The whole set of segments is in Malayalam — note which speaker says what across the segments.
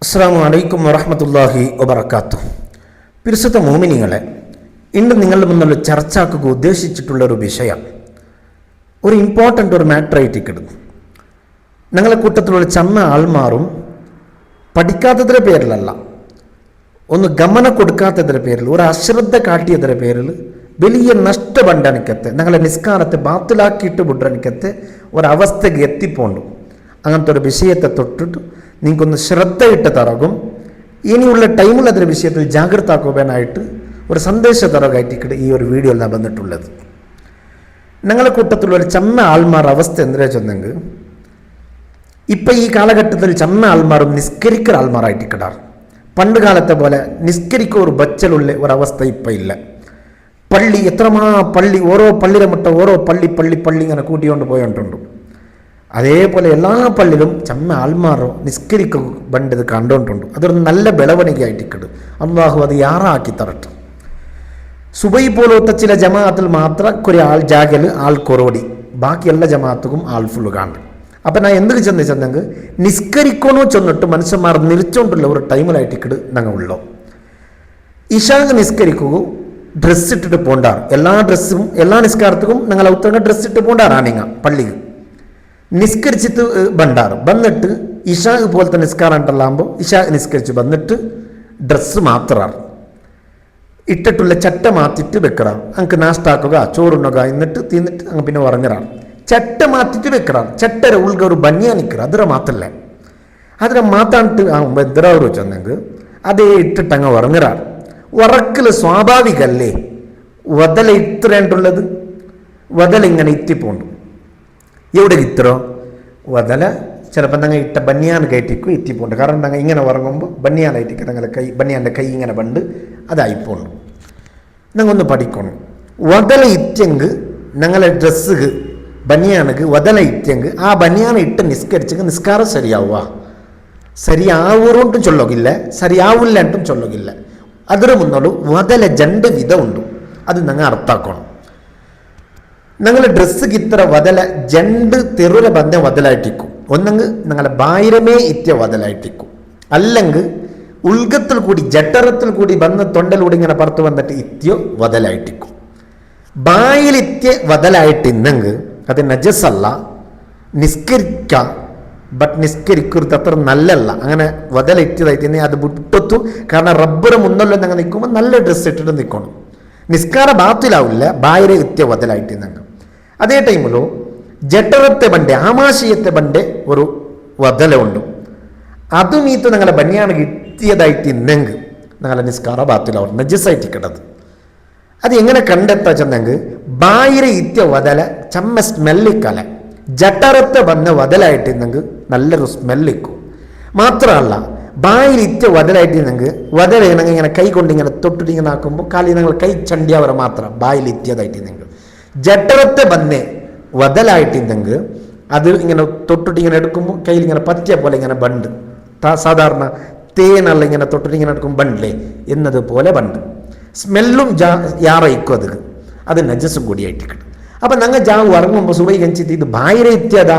Speaker 1: അസ്സലാമു അലൈക്കും വറഹ്മത്തുള്ളാഹി വബറകാതുഹു. പരിശുദ്ധ മോമിനികളെ, ഇന്ന് നിങ്ങളുടെ മുന്നിൽ ചർച്ചയാക്കുക ഉദ്ദേശിച്ചിട്ടുള്ള ഒരു വിഷയം ഒരു ഇമ്പോർട്ടൻ്റ് ഒരു മാറ്ററായിട്ട് കിടന്നു. ഞങ്ങളെ കൂട്ടത്തിലുള്ള ചമ്മ ആൾമാറും പഠിക്കാത്തതിൻ്റെ പേരിലല്ല, ഒന്ന് ഗമനം കൊടുക്കാത്തതിൻ്റെ പേരിൽ, ഒരു അശ്രദ്ധ കാട്ടിയതിൻ്റെ പേരിൽ വലിയ നഷ്ടബണ്ടനിക്കത്തെ ഞങ്ങളെ നിസ്കാരത്തെ ബാത്തിലാക്കിയിട്ട് വിടനിക്കത്തെ ഒരവസ്ഥയ്ക്ക് എത്തിപ്പോണ്ടു. അങ്ങനത്തെ ഒരു വിഷയത്തെ തൊട്ടിട്ട് നിങ്ങൾക്കൊന്ന് ശ്രദ്ധയിട്ട് തറകും. ഇനിയുള്ള ടൈമിൽ അതിൻ്റെ വിഷയത്തിൽ ജാഗ്രത ആക്കുവാനായിട്ട് ഒരു സന്ദേശ തറകായിട്ട് ഈ ഒരു വീഡിയോയിൽ ഞാൻ വന്നിട്ടുള്ളത്. ഞങ്ങളുടെ കൂട്ടത്തിലുള്ള ചമ്മ ആൾമാർ അവസ്ഥ എന്താ ചെന്നെങ്കിൽ, ഇപ്പം ഈ കാലഘട്ടത്തിൽ ചമ്മ ആൾമാരും നിസ്കരിക്കുന്ന ആൾമാരായിട്ട് കിടാറ്. പണ്ട് കാലത്തെ പോലെ നിസ്കരിക്കുക ഒരു ബച്ചലുള്ള ഒരവസ്ഥ ഇപ്പം ഇല്ല. പള്ളി പള്ളി ഓരോ പള്ളിയുടെ മുട്ട ഓരോ പള്ളി ഇങ്ങനെ കൂട്ടിക്കൊണ്ട് പോയിട്ടുണ്ട്. അതേപോലെ എല്ലാ പള്ളിയിലും ചമ്മ ആൾമാരോ നിസ്കരിക്കുക ബണ്ടത് കണ്ടുകൊണ്ടുണ്ട്. അതൊരു നല്ല ബലവണികയായിട്ടിക്കട്. അള്ളാഹു അത് യാറാക്കി തരട്ടെ. സുബൈ പോലത്തെ ചില ജമാഅത്തിൽ മാത്രം കുറെ ആൾ ജാഗല് ആൾ കൊറോടി, ബാക്കി എല്ലാ ജമാഅത്തും ആൾ ഫുള്ള് കാണും. അപ്പം ഞാൻ എന്തൊക്കെ ചെന്നെങ്കിൽ നിസ്കരിക്കണോ ചെന്നിട്ട് മനുഷ്യന്മാർ നിരിച്ചോണ്ടുള്ള ഒരു ടൈമിലായിട്ടിക്കട് ഞങ്ങൾ ഉള്ളോ. ഇഷാങ് നിസ്കരിക്കുക ഡ്രസ്സ് ഇട്ടിട്ട് പോണ്ടാറ്. എല്ലാ നിസ്കാരത്തും ഞങ്ങൾ ഉത്തരങ്ങൾ ഡ്രസ്സ് ഇട്ട് പോണ്ടാറാണിങ്ങ പള്ളിക്ക് നിസ്കരിച്ചിട്ട് ബണ്ടാറ്. വന്നിട്ട് ഇഷാ പോലത്തെ നിസ്കാരം ഉണ്ടല്ലാകുമ്പോൾ ഇഷാ നിസ്കരിച്ച് വന്നിട്ട് ഡ്രസ്സ് മാത്രമാണ് ഇട്ടിട്ടുള്ള ചട്ട മാറ്റിയിട്ട് വെക്കറാണ്. അങ്ങക്ക് നാഷ്ടാക്കുക ചോറുണ്ണുക എന്നിട്ട് തിന്നിട്ട് അങ്ങ് പിന്നെ ഉറങ്ങറാണ്. ചട്ട മാറ്റിയിട്ട് വെക്കറാണ്. ചട്ടര ഉൾക ഒരു ബനിയാ നിൽക്കുക അതിര മാത്രല്ല, അതിനെ മാത്താണ്ട് എന്തരാവർ ചെന്നെങ്കിൽ അതേ ഇട്ടിട്ട് അങ്ങ് ഉറങ്ങറാണ്. ഉറക്കൽ സ്വാഭാവികല്ലേ. വതല ഇത്രേണ്ടുള്ളത് വതല ഇങ്ങനെ ഇത്തിപ്പോണ്ട്. എവിടെ ഇത്രോ വതല ചിലപ്പോൾ ഞങ്ങൾ ഇട്ട ബനിയാൻ കയറ്റിക്കും എത്തിപ്പോണ്ട്. കാരണം ഞങ്ങൾ ഇങ്ങനെ ഉറങ്ങുമ്പോൾ ബനിയാനായിട്ടിക്ക് ഞങ്ങളെ ബനിയാൻ്റെ കൈ ഇങ്ങനെ ബണ്ട് അതായിപ്പോണ്ട്. ഞങ്ങൾ ഒന്ന് പഠിക്കണം. വതല ഇറ്റെങ്ക് ഞങ്ങളെ ഡ്രസ്സ് ബനിയാനക്ക് വതല ഇറ്റെങ്ക് ആ ബനിയാന ഇട്ട് നിസ്കരിച്ചെങ്കിൽ നിസ്കാരം ശരിയാവുക. ശരിയാവൂറുണ്ടും ചൊല്ലുകില്ല, ശരിയാവില്ലാണ്ടും ചൊല്ലുകില്ല. അതിന് മുന്നോട്ട് വതല രണ്ട് വിധം ഉണ്ട്. അത് ഞങ്ങൾ അർത്ഥാക്കണം. ഞങ്ങളെ ഡ്രസ്സ് ഇത്ര വതല രണ്ട് തെറുര ബന്ധം വതലായിട്ടിക്കും. ഒന്നെങ്കിൽ ഞങ്ങളെ ബായിരമേ ഇത്യ വതലായിട്ടിക്കും, അല്ലെങ്കിൽ ഉൾഗത്തിൽ കൂടി ജട്ടറത്തിൽ കൂടി വന്ന് തൊണ്ടലൂടെ ഇങ്ങനെ പുറത്ത് വന്നിട്ട് ഇത്യോ വതലായിട്ടിക്കും. ബായിലിത്യ വതലായിട്ടിന്നെങ്കിൽ അത് നജസല്ല, നിസ്കരിക്കാം. ബട്ട് നിസ്കരിക്കരുത്, അത്ര നല്ലല്ല. അങ്ങനെ വതല ഇറ്റതായിട്ട് അത് വിട്ടത്തു. കാരണം റബ്ബറ് മുന്നല്ലോ ഞങ്ങൾ നിൽക്കുമ്പോൾ നല്ല ഡ്രസ്സ് ഇട്ടിട്ട് നിൽക്കണം. നിസ്കാര ബാത്തിലാവില്ല ബായിര ഇത്യ വതലായിട്ടിന്നെങ്കിൽ. അതേ ടൈമിലോ ജട്ടറത്തെ ബണ്ടെ ആമാശയത്തെ ബണ്ടെ ഒരു വതല ഉണ്ട്. അതും ഈത്ത് ഞങ്ങളെ ബനിയാണ് കിട്ടിയതായിട്ട് ഇന്നെങ്കിൽ ഞങ്ങളെ നിസ്കാര ബാത്തിലാവും, നജസായിട്ട് കിടത്. അത് എങ്ങനെ കണ്ടെത്താ ചെന്നെങ്കിൽ ബായിര ഇത്യ വതല ചമ്മ സ്മെല്ലിക്കല, ജട്ടറത്തെ വന്ന വതലായിട്ടിന്നെങ്കിൽ നല്ലൊരു സ്മെല്ലിക്കും. മാത്രമല്ല ബായിൽ ഇത്യ വതലായിട്ടിന്നെങ്കിൽ വതല ഇങ്ങനെ കൈ കൊണ്ട് ഇങ്ങനെ തൊട്ടിട്ട് ഇങ്ങനെ ആക്കുമ്പോൾ കാലി ഞങ്ങൾ കൈ ചണ്ടിയവരെ മാത്രം ബായിൽ ഇത്യതായിട്ടിന്നെങ്കിൽ. ജട്ടറത്തെ ബന്നെ വതലായിട്ടിന്നെങ്കിൽ അത് ഇങ്ങനെ തൊട്ടിട്ട് ഇങ്ങനെ എടുക്കുമ്പോൾ കയ്യിൽ ഇങ്ങനെ പറ്റിയ പോലെ ഇങ്ങനെ ബണ്ട്, സാധാരണ തേനല്ല ഇങ്ങനെ തൊട്ടിട്ട് ഇങ്ങനെ എടുക്കും ബണ്ടില്ലേ എന്നതുപോലെ ബണ്ട്. സ്മെല്ലും യാറയിക്കും. അത് നജസും കൂടിയായിട്ട് കിട്ടും. അപ്പം ഞങ്ങൾ ജാവ് ഉറങ്ങുമ്പോൾ സുബൈ കഞ്ചിട്ട് ഇത് ബായിര ഇത്യതാ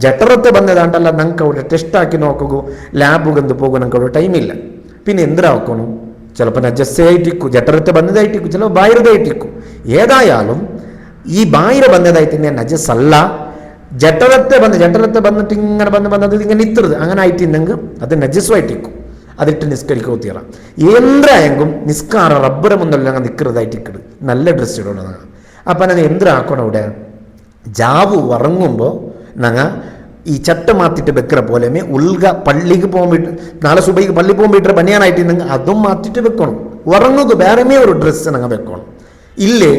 Speaker 1: ജട്ടറത്തെ ബന്നതാണ്ടല്ല ഞങ്ങൾക്ക് അവിടെ ടെസ്റ്റാക്കി നോക്കുക, ലാബുകന്ത് പോകുക ഞങ്ങൾക്ക് അവിടെ ടൈമില്ല. പിന്നെ എന്തിനാക്കണം? ചിലപ്പോൾ നജസ്സേ ആയിട്ടിക്കും, ജട്ടറത്തെ ബന്നതായിട്ടിക്കും, ചിലപ്പോൾ ബായിരതായിട്ടിക്കും. ഏതായാലും ഈ ബായിര ബന്നതായിട്ട് ഞാൻ നജസ്സല്ല. ജട്ടറത്തെ വന്നിട്ട് ഇങ്ങനെ വന്നത് ഇങ്ങനെ ഇത്തരുത് അങ്ങനെ ആയിട്ടിന്നെങ്കിൽ അത് നജസ്സുമായിട്ടിക്കും. അതിട്ട് നിസ്കരിക്കുക തീറ. എന്തായെങ്കിലും നിസ്കാരം റബ്ബറെ മുന്നല്ല ഞങ്ങൾ നിൽക്കുന്നതായിട്ടിക്കട് നല്ല ഡ്രസ്സ് ഇടണം. അപ്പം ഞങ്ങൾ എന്തിനാക്കണം? ഇവിടെ ജാവ് ഉറങ്ങുമ്പോൾ ഞങ്ങൾ ഈ ചട്ട മാറ്റിട്ട് വെക്കിற പോലെമേ ഉൾഗ പള്ളിക്ക് പോകുമ്പോൾ നാളെ സുബൈക്ക് പള്ളി പോകുമ്പോൾ ബനിയാനായിട്ടിരുന്നെങ്കിൽ അതും മാറ്റിട്ട് വെക്കണം. ഉറങ്ങുക വേറെമേ ഒരു ഡ്രസ്സ് ഞങ്ങൾ വെക്കണം. ഇല്ലേ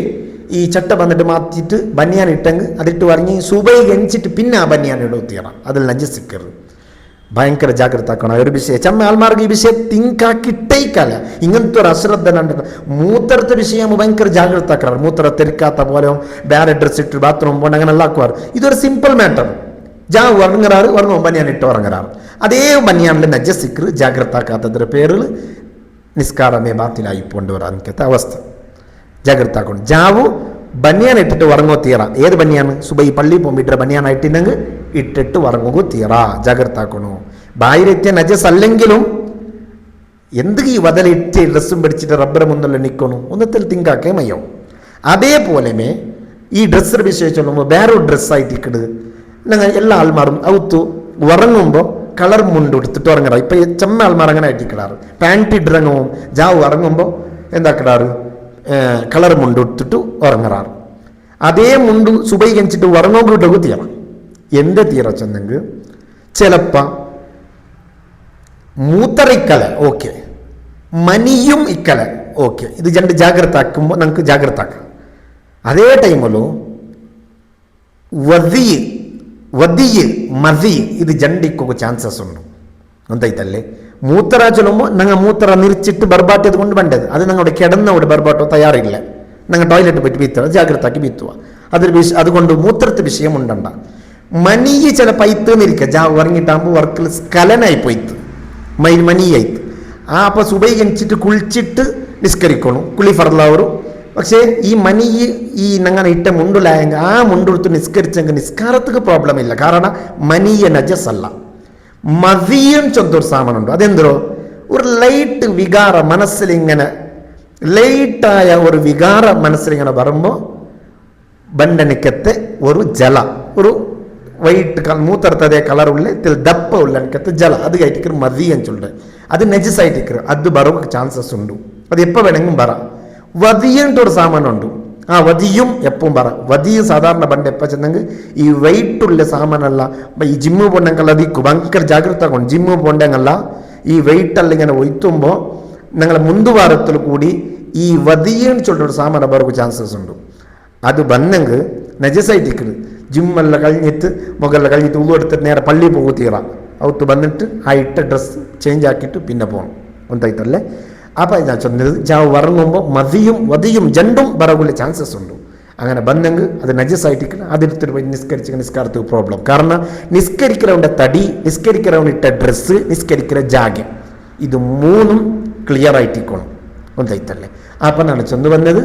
Speaker 1: ഈ ചട്ട വന്നിട്ട് മാറ്റിയിട്ട് ബനിയാൻ ഇട്ടെങ്കിൽ അതിട്ട് പറഞ്ഞ് സുബൈ ഗണിച്ചിട്ട് പിന്നെ ആ ബനിയാൻ ഇടത്തിയണം. അതിൽ നജസിക്കരുത്. ഭയങ്കര ജാഗ്രത ആക്കണം. ഒരു വിഷയം ചമ്മ ആൾമാർക്ക് ഈ വിഷയം തിങ്കാക്കിട്ടേക്കല്ല. ഇങ്ങനത്തെ ഒരു അശ്രദ്ധ മൂത്രത്തെ വിഷയം ഭയങ്കര ജാഗ്രത ആക്കണം. മൂത്ര തെരിക്കാത്ത പോലെ വേറെ ഡ്രസ്സ് ഇട്ട് ബാത്റൂം പോകണം അങ്ങനെ എല്ലാം ആക്കുവാറ്. ഇതൊരു സിമ്പിൾ മാറ്റർ. ജാ ഉറങ്ങാറ് ഉറങ്ങുമ്പോൾ ബനിയാൻ ഇട്ട് ഉറങ്ങാറ്. അതേ ബനിയാനിൽ നജസിക്കർ ജാഗ്രത ആക്കാത്തതിൻ്റെ പേരിൽ നിസ്കാരമേ ബാത്തിലായി പോണ്ടവരാ അവസ്ഥ. ജാഗ്രത ആക്കണം. ജാവു ബനിയാൻ ഇട്ടിട്ട് ഉറങ്ങോ തീറ. ഏത് ബനിയാണ്? സുബൈ പള്ളി പോകുമ്പോൾ ബനിയാനായിട്ടില്ലെങ്കിൽ ഇട്ടിട്ട് ഉറങ്ങുക തീറ. ജാഗ്രത ആക്കണു. ബായിരെത്തിയ നജസ് അല്ലെങ്കിലും എന്ത് ഈ വതലിട്ട് ഡ്രസ്സും പിടിച്ചിട്ട് റബ്ബർ മുന്നിൽ നിൽക്കണു ഒന്നത്തിൽ തിങ്കാക്കേ മയ്യോ. അതേപോലെ ഈ ഡ്രസ്സർ വിഷയം ചൊല്ലുമ്പോൾ വേറൊരു ഡ്രസ്സായിട്ട് ഇക്കിട് ഞങ്ങൾ എല്ലാ ആൾമാരും ഔത്തു ഉറങ്ങുമ്പോൾ കളർ മുണ്ട് എടുത്തിട്ട് ഉറങ്ങാറ്. ഇപ്പം ചെമ്മ ആൾമാർ അങ്ങനെ ആയിട്ടിക്കിടാറ്. പാൻറ്റ് ഇട്ടിറങ്ങുമ്പോൾ ജാവ് ഉറങ്ങുമ്പോൾ എന്താക്കിടാറ് കളർ മുണ്ട് എടുത്തിട്ട് ഉറങ്ങാറ്. അതേ മുണ്ട് സുബൈ കഞ്ചിട്ട് ഉറങ്ങുമ്പോൾ തീറ എൻ്റെ തീറ ചെന്നെങ്കിൽ ചിലപ്പോൾ മൂത്തറിക്കല ഓക്കെ, മനിയും ഇക്കല ഓക്കെ, ഇത് രണ്ട് ജാഗ്രത ആക്കുമ്പോൾ നമുക്ക് ജാഗ്രത ആക്കാം. അതേ ടൈമല്ലോ ವದಿಯ್ ಮದಿ ಇದು ಜಂಡಿಕ್ಕೋಗೋ ಚಾನ್ಸಸ್ ಉಂಟು ಅಂತಾಯ್ತಲ್ಲೇ. ಮೂತ್ರ ಚೊಲ್ಲುമ്പോൾ ನಂಗೆ ಮೂತ್ರ ನಿರಿಚಿಟ್ಟು ಬರ್ಬಾಟ್ ಎದ್ಕೊಂಡು ಬಂಡದು ಅದು ನಂಗೆ ಕೆಡನ್ನ അവിടെ ಬರ್ಬಾಟು ತಯಾರಿಲ್ಲ. ನಂಗೆ ಟಾಯ್ಲೆಟ್ ಬಿಟ್ಟು ಬೀತ್ತವ ಜಾಗ್ರತೆ ಆക്കി ಬೀത്തുವ ಅದ್ರ അതുകൊണ്ട് മൂത്രത്തെ വിഷയം ഉണ്ടണ്ട. മനിയെ ചിലപ്പോൾ അയത്തുന്നിരിക്കുക ജാ ഉറങ്ങിട്ടാകുമ്പോൾ വർക്കിൽ സ്കലനായി പോയിത്ത് മനിയായിത്ത്. അപ്പോൾ സുബൈ കണിച്ചിട്ട് കുളിച്ചിട്ട് നിസ്കരിക്കണം, കുളി ഫർലാവരും. പക്ഷേ ഈ മനി ഈ നങ്ങനെ ഇട്ട മുണ്ടുലായെങ്കിൽ ആ മുണ്ടെടുത്ത് നിസ്കരിച്ചെങ്കിൽ നിസ്കാരത്തിന് പ്രോബ്ലം ഇല്ല. കാരണം മനിയ നജസ് അല്ല. മതിയും ചൊന്തൊരു സാമാനുണ്ട്. അതെന്തോ ഒരു ലൈറ്റ് വികാര മനസ്സിലിങ്ങനെ ലൈറ്റായ ഒരു വികാര മനസ്സിലിങ്ങനെ വരുമ്പോൾ ബണ്ടനിക്കത്തെ ഒരു ജല ഒരു വൈറ്റ് മൂത്തറത്തതേ കളറുള്ള ദപ്പ ഉള്ള എനിക്കത്തെ ജല അത് കഴിക്കുന്ന മതി എന്ന് ചൊല്ലുന്നത് അത് നജസായിട്ടിരിക്കുക. അത് ബറവ് ചാൻസസ് ഉണ്ട്. അത് എപ്പോൾ വേണമെങ്കിലും വരാം. വതിയൻ്റെ ഒരു സാമാനുണ്ട്. ആ വതിയും എപ്പം പറ വതിയും സാധാരണ പണ്ട് എപ്പോൾ ചെന്നെങ്കിൽ ഈ വെയിറ്റുള്ള സാമാനല്ല. ഈ ജിമ്മ് പോണ്ടെങ്കിൽ അതിക്ക് ഭയങ്കര ജാഗ്രത കൊണ്ട് ജിമ്മ് പോണ്ടെങ്കല്ല ഈ വെയിറ്റെല്ലാം ഇങ്ങനെ ഒയ്ത്തുമ്പോൾ ഞങ്ങളെ മുന്തുവാരത്തിൽ കൂടി ഈ വതിയെന്ന് ചൊല്ലൊരു സാമാനം ബറവ് ചാൻസസ് ഉണ്ട്. അത് വന്നെങ്കിൽ നജസായിട്ടിരിക്കുന്നത് ജിമ്മെല്ലാം കഴിഞ്ഞിട്ട് മുകളിൽ കഴിഞ്ഞിട്ട് ഉള്ളെടുത്തിട്ട് നേരെ പള്ളി പോകും തീറ അവത്ത് വന്നിട്ട് ആ ഇട്ട ഡ്രസ്സ് ചേഞ്ച് ആക്കിയിട്ട് പിന്നെ പോകണം ഒന്നായിട്ടല്ലേ. അപ്പോൾ ഞാൻ ചൊന്നത് ജാവ് ഉറങ്ങുമ്പോൾ മതിയും വതിയും രണ്ടും ബറവുള്ള ചാൻസസ് ഉണ്ട്. അങ്ങനെ ബന്നെങ്കിൽ അത് നജസായിട്ടിരിക്കണം. അതെടുത്തിട്ട് പോയി നിസ്കരിച്ച് നിസ്കാരത്തിന് പ്രോബ്ലം. കാരണം നിസ്കരിக்கிறവൻ്റെ തടി, നിസ്കരിக்கிறവൻ ഇട്ട ഡ്രസ്സ്, നിസ്കരിക്കുന്ന ജാഗ്യം ഇത് മൂന്നും ക്ലിയർ ആയിട്ടിരിക്കണം ഒന്നായിട്ടല്ലേ. അപ്പം ഞാൻ ചെന്ന് വന്നത്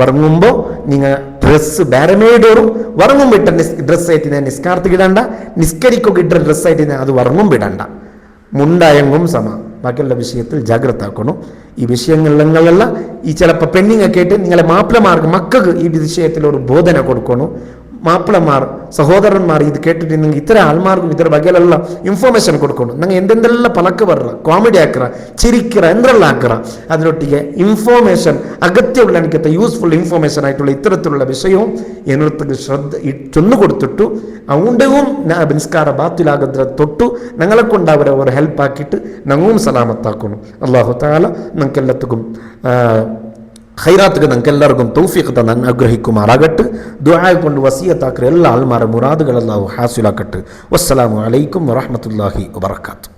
Speaker 1: ഉറങ്ങുമ്പോൾ നിങ്ങൾ ഡ്രസ്സ് ബാരമേഡോറും ഉറങ്ങുമ്പോൾ ഇട്ട ഡ്രസ്സായിട്ട് ഞാൻ നിസ്കാരത്തിൽ ഇടണ്ട, നിസ്കരിക്കൊക്കെ ഇട്ട ഡ്രസ്സായിട്ട് ഞാൻ അത് ഉറങ്ങുമ്പോൾ ഇടണ്ട. മുണ്ടായെങ്കും സമ ബാക്കിയുള്ള വിഷയത്തിൽ ജാഗ്രത ആക്കണം. ഈ വിഷയങ്ങളിലെല്ലാം ഈ ചിലപ്പോൾ പെണ്ണിങ്ങൊക്കെ ആയിട്ട് നിങ്ങളെ മാപ്പിളമാർക്ക് മക്കൾക്ക് ഈ വിഷയത്തിൽ ഒരു ബോധന കൊടുക്കണം. മാപ്പിളമാർ സഹോദരന്മാർ ഇത് കേട്ടിട്ടുണ്ടെങ്കിൽ ഇത്തരം ആൾമാർക്കും ഇത്തരം ബകലെല്ലാം ഇൻഫോർമേഷൻ കൊടുക്കണം. നിങ്ങൾ എന്തെന്തെല്ലാം പലക്ക് പറ കോമഡി ആക്കുക ചിരിക്കുക എന്തെല്ലാം ആക്കുക അതിനൊട്ടിಗೆ ഇൻഫോർമേഷൻ അഗത്യമുള്ള എനിക്കത്തെ യൂസ്ഫുൾ ഇൻഫോർമേഷൻ ആയിട്ടുള്ള ഇത്തരത്തിലുള്ള വിഷയവും എന്നൊരു ശ്രദ്ധ ചൊന്നു കൊടുത്തിട്ടു അതുകൊണ്ടും നിസ്കാര ബാത്തിലാകുന്ന തൊട്ടു ഞങ്ങളെ കൊണ്ട് അവരെ ഒരു ഹെൽപ്പ് ആക്കിയിട്ട് ഞങ്ങളും സലാമത്താക്കണം. അല്ലാഹു തആല നമുക്കെല്ലാത്തും ഖൈറാത്തുക്ക് നമുക്കെല്ലാവർക്കും തൗഫീഖ് തന്ന് അനുഗ്രഹിക്കുമാറാകട്ടെ. ദുആ കൊണ്ട് വസിയത്താക്കുന്ന എല്ലാ ആൾമാരുടെ മുറാദുകൾ അല്ലാഹു ഹാസിലാക്കട്ടെ. വസ്സലാമു അലൈക്കും വറഹ്മത്തുള്ളാഹി വബറകാതുഹു.